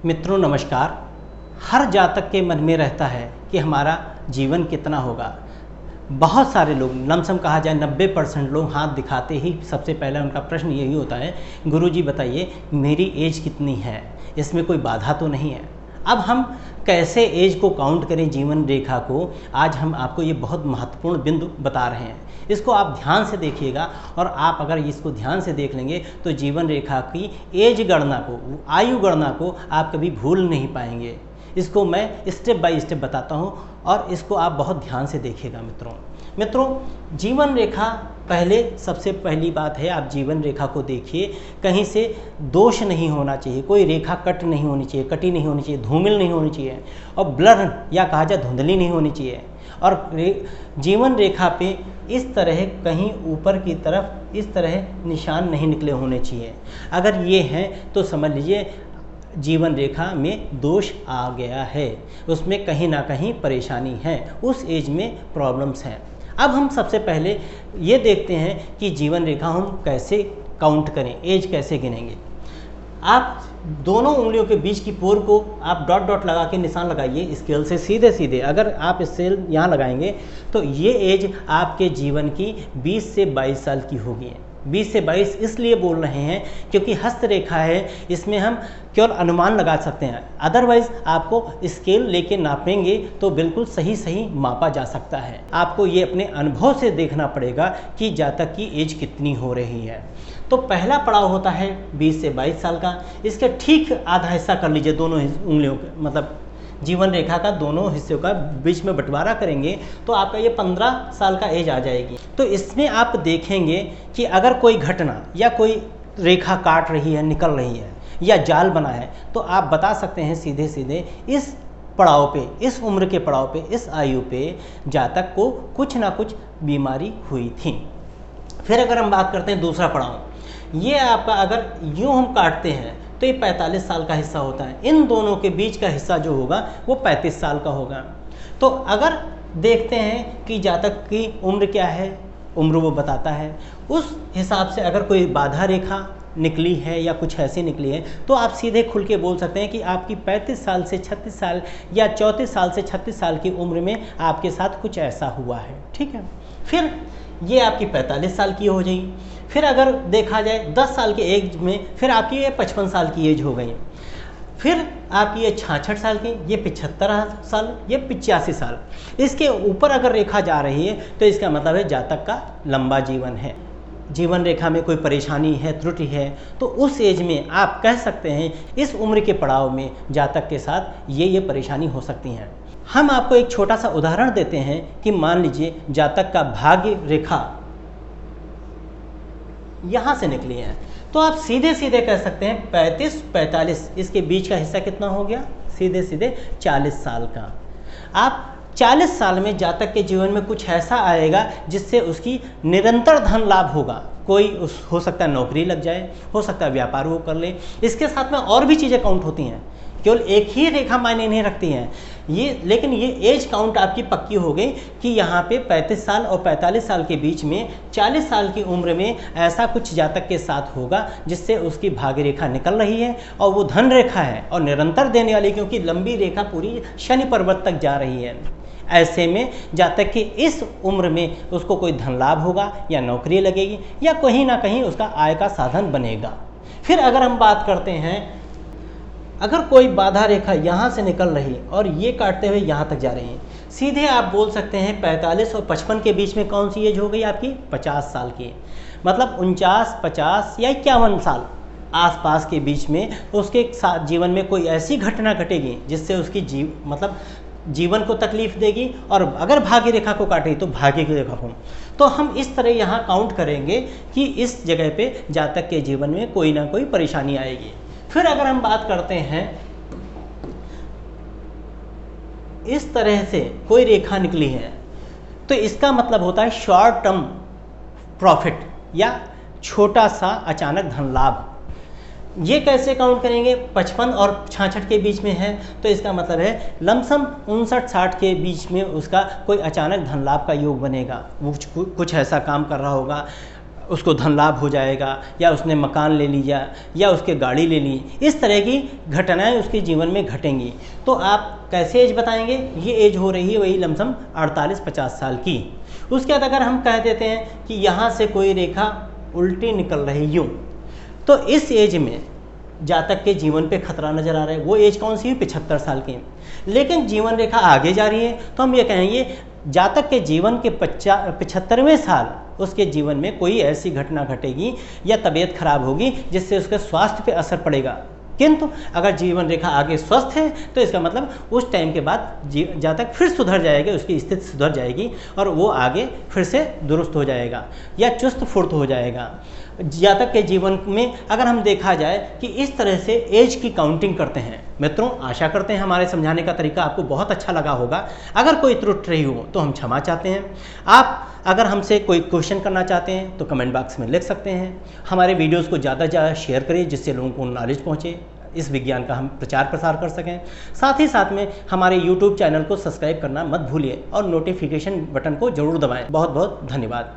मित्रों नमस्कार। हर जातक के मन में रहता है कि हमारा जीवन कितना होगा। बहुत सारे लोग, लमसम कहा जाए 90% लोग हाथ दिखाते ही सबसे पहले उनका प्रश्न यही होता है, गुरुजी बताइए मेरी एज कितनी है, इसमें कोई बाधा तो नहीं है। अब हम कैसे एज को काउंट करें, जीवन रेखा को, आज हम आपको ये बहुत महत्वपूर्ण बिंदु बता रहे हैं। इसको आप ध्यान से देखिएगा और आप अगर इसको ध्यान से देख लेंगे तो जीवन रेखा की एज गणना को, आयु गणना को आप कभी भूल नहीं पाएंगे। इसको मैं स्टेप बाय स्टेप बताता हूँ और इसको आप बहुत ध्यान से देखिएगा। मित्रों जीवन रेखा, पहले सबसे पहली बात है, आप जीवन रेखा को देखिए, कहीं से दोष नहीं होना चाहिए, कोई रेखा कट नहीं होनी चाहिए, कटी नहीं होनी चाहिए, धूमिल नहीं होनी चाहिए और ब्लर या कहा जाए धुंधली नहीं होनी चाहिए। और जीवन रेखा पे इस तरह कहीं ऊपर की तरफ इस तरह निशान नहीं निकले होने चाहिए। अगर ये हैं तो समझ लीजिए जीवन रेखा में दोष आ गया है, उसमें कहीं ना कहीं परेशानी है, उस एज में प्रॉब्लम्स हैं। अब हम सबसे पहले ये देखते हैं कि जीवन रेखा हम कैसे काउंट करें, एज कैसे गिनेंगे। आप दोनों उंगलियों के बीच की पोर को आप डॉट डॉट लगा के निशान लगाइए स्केल से सीधे सीधे। अगर आप स्केल यहाँ लगाएंगे तो ये एज आपके जीवन की 20 से 22 साल की होगी। 20 से 22 इसलिए बोल रहे हैं क्योंकि हस्तरेखा है, इसमें हम केवल अनुमान लगा सकते हैं, अदरवाइज आपको स्केल लेके नापेंगे तो बिल्कुल सही सही मापा जा सकता है। आपको ये अपने अनुभव से देखना पड़ेगा कि जातक की एज कितनी हो रही है। तो पहला पड़ाव होता है 20 से 22 साल का। इसके ठीक आधा हिस्सा कर लीजिए, दोनों उंगलियों का, मतलब जीवन रेखा का दोनों हिस्सों का बीच में बंटवारा करेंगे तो आपका ये 15 साल का एज आ जाएगी। तो इसमें आप देखेंगे कि अगर कोई घटना या कोई रेखा काट रही है, निकल रही है या जाल बना है, तो आप बता सकते हैं सीधे सीधे इस पड़ाव पे, इस उम्र के पड़ाव पे, इस आयु पे जातक को कुछ ना कुछ बीमारी हुई थी। फिर अगर हम बात करते हैं दूसरा पड़ाव, ये आपका अगर यूँ हम काटते हैं तो ये 45 साल का हिस्सा होता है। इन दोनों के बीच का हिस्सा जो होगा वो 35 साल का होगा। तो अगर देखते हैं कि जातक की उम्र क्या है, उम्र वो बताता है, उस हिसाब से अगर कोई बाधा रेखा निकली है या कुछ ऐसी निकली है तो आप सीधे खुल के बोल सकते हैं कि आपकी 35 साल से 36 साल या 34 साल से 36 साल की उम्र में आपके साथ कुछ ऐसा हुआ है। ठीक है, फिर ये आपकी 45 साल की हो जाएगी। फिर अगर देखा जाए 10 साल के एज में फिर आपकी ये 55 साल की एज हो गई। फिर आपकी ये 66 साल की, ये 75 साल, ये 85 साल। इसके ऊपर अगर रेखा जा रही है तो इसका मतलब है जातक का लंबा जीवन है, जीवन रेखा में कोई परेशानी है, त्रुटि है। तो उस एज में आप कह सकते हैं इस उम्र के पड़ाव में जातक के साथ ये परेशानी हो सकती हैं। हम आपको एक छोटा सा उदाहरण देते हैं कि मान लीजिए जातक का भाग्य रेखा यहाँ से निकली है, तो आप सीधे सीधे कह सकते हैं 35-45, इसके बीच का हिस्सा कितना हो गया, सीधे सीधे 40 साल का। आप 40 साल में जातक के जीवन में कुछ ऐसा आएगा जिससे उसकी निरंतर धन लाभ होगा। कोई हो सकता है नौकरी लग जाए, हो सकता है व्यापार वो कर ले। इसके साथ में और भी चीज़ें काउंट होती हैं, केवल एक ही रेखा मायने नहीं रखती हैं ये। लेकिन ये एज काउंट आपकी पक्की हो गई कि यहाँ पे 35 साल और 45 साल के बीच में 40 साल की उम्र में ऐसा कुछ जातक के साथ होगा जिससे उसकी भाग्य रेखा निकल रही है और वो धन रेखा है और निरंतर देने वाली, क्योंकि लंबी रेखा पूरी शनि पर्वत तक जा रही है। ऐसे में जातक की इस उम्र में उसको कोई धन लाभ होगा या नौकरी लगेगी या कहीं ना कहीं उसका आय का साधन बनेगा। फिर अगर हम बात करते हैं, अगर कोई बाधा रेखा यहाँ से निकल रही और ये काटते हुए यहाँ तक जा रही है, सीधे आप बोल सकते हैं 45 और 55 के बीच में कौन सी एज हो गई आपकी, 50 साल की। मतलब 49, 50 या 51 साल आसपास के बीच में उसके साथ जीवन में कोई ऐसी घटना घटेगी जिससे उसकी जीवन को तकलीफ देगी। और अगर भाग्य रेखा को काटे तो भाग्य की रेखा को, तो हम इस तरह यहाँ काउंट करेंगे कि इस जगह पे जातक के जीवन में कोई ना कोई परेशानी आएगी। फिर अगर हम बात करते हैं, इस तरह से कोई रेखा निकली है तो इसका मतलब होता है शॉर्ट टर्म प्रॉफिट या छोटा सा अचानक धन लाभ। ये कैसे काउंट करेंगे, 55 और 66 के बीच में है तो इसका मतलब है लमसम 59-60 के बीच में उसका कोई अचानक धन लाभ का योग बनेगा। वो कुछ ऐसा काम कर रहा होगा, उसको धन लाभ हो जाएगा, या उसने मकान ले लिया, या उसके गाड़ी ले ली, इस तरह की घटनाएं उसके जीवन में घटेंगी। तो आप कैसे एज बताएंगे? ये एज हो रही है वही लमसम 48-50 साल की। उसके बाद अगर हम कह देते हैं कि यहाँ से कोई रेखा उल्टी निकल रही यूँ, तो इस एज में जातक के जीवन पे खतरा नजर आ रहा है। वो एज कौन सी है? 75 साल की। लेकिन जीवन रेखा आगे जा रही है, तो हम ये कहेंगे जातक के जीवन के 75वें साल उसके जीवन में कोई ऐसी घटना घटेगी या तबीयत खराब होगी जिससे उसके स्वास्थ्य पे असर पड़ेगा। किंतु अगर जीवन रेखा आगे स्वस्थ है तो इसका मतलब उस टाइम के बाद जातक फिर सुधर जाएगा, उसकी स्थिति सुधर जाएगी और वो आगे फिर से दुरुस्त हो जाएगा या चुस्त फुर्त हो जाएगा। जातक के जीवन में अगर हम देखा जाए कि इस तरह से एज की काउंटिंग करते हैं। मित्रों, आशा करते हैं हमारे समझाने का तरीका आपको बहुत अच्छा लगा होगा। अगर कोई त्रुटि रही हो तो हम क्षमा चाहते हैं। आप अगर हमसे कोई क्वेश्चन करना चाहते हैं तो कमेंट बॉक्स में लिख सकते हैं। हमारे वीडियोस को ज़्यादा से ज़्यादा शेयर करिए जिससे लोगों को नॉलेज पहुँचे, इस विज्ञान का हम प्रचार प्रसार कर सकें। साथ ही साथ में हमारे YouTube चैनल को सब्सक्राइब करना मत भूलिए और नोटिफिकेशन बटन को जरूर दबाएं। बहुत बहुत धन्यवाद।